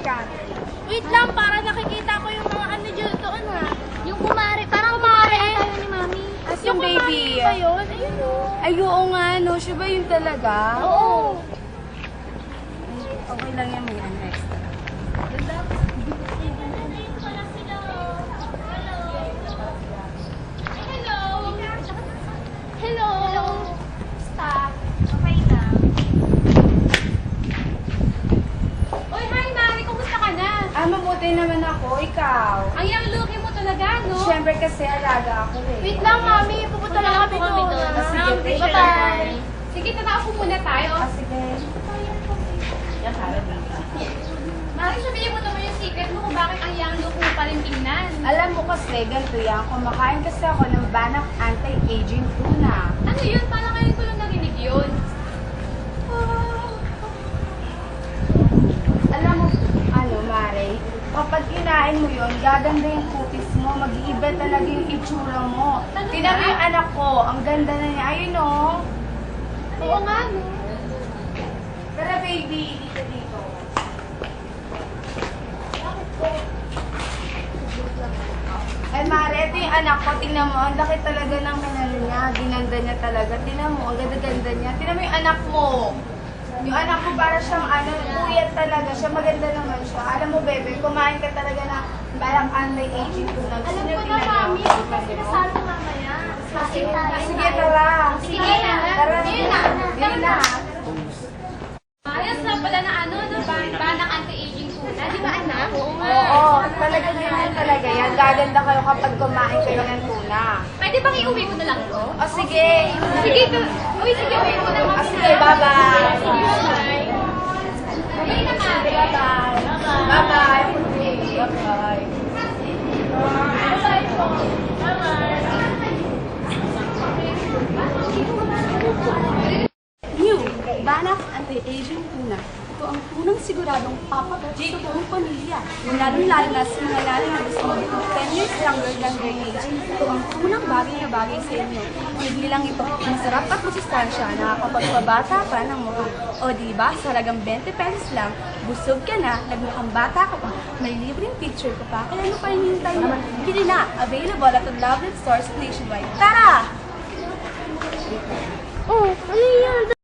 Wait lang, para nakikita ko yung mga ano dyan doon ha. Yung kumare, parang kumare tayo ni Mami. As yung baby. Ba yun? Ayun o. Ay, oo nga, no? Siya ba yun talaga? Oo. Okay lang yan, may ano extra. Hello. Hello. Stop. Okay na. Uy, hi Mari, kumusta ka na? Mabuti naman ako. Ikaw? Ang young looking mo talaga, no? Siyempre kasi alaga ako eh. Wait lang, Mami. Pupunta lang kami doon. Sige, Bye-bye. Sige, tatapos muna tayo. Sige. Mari, sabihin mo naman yung secret mo kung bakit ang young look mo pa rin tingnan. Alam mo kasi, ganito yan. Kumakain kasi ako ng Banak Anti-Aging Tuna. Ano yun? Parang ngayon ko lang narinig yun. Alam mo, ano, Mare, kapag kinain mo yun, gaganda yung kutis mo, mag-iiba talaga yung itsura mo. Talaga? Tingnan mo yung anak ko, ang ganda na niya. Ayun o. Oo nga, no? Tara baby, dito. Ay Mare, ito yung anak ko, tingnan mo, ang laki talaga ng kanalo niya, ginanda niya talaga. Tingnan mo, ang ganda-ganda niya. Tingnan mo yung anak mo. Yung anak ko para siyang ano, puyat talaga siya, maganda naman siya. Alam mo bebe, kumain ka talaga na Banak Anti-Aging Tuna. Alam ko na, Mami. Ako pa sinasalo mamaya. Sige, tara. Sige na. Tara. Yun na. Yun na. Ayos na pala na ano, no? Banak anti-aging tuna. Di ba, anak? Oo, talaga ganyan talaga yan. Gaganda kayo kapag kumain kayo ng tuna. Pwede bang iuwi ko na lang to? O sige. Sige, uy, sige, uwi ko na lang. Sige, bye-bye. Bye. Bye na, Mami. Bye-bye. Bye-bye. Bye-bye. New Banak Anti-Aging Tuna. Ito ang tunang siguradong papagat sa buong pamilya. Lalo-lalo na sa mga nanay na gusto maging 10 years younger than their age. Ito ang tunang bagay na bagay sa inyo. Hindi lang ito masarap at masustansya, nakakapagpabata pa ng mukha. O diba, sa halagang 20 pesos lang, busog ka na, nagmukhang bata ka pa, may libreng picture ka pa, kaya ano pa hinihintay mo? Bili na! Available at Lovelet stores nationwide. Tara! Oh, ano yan?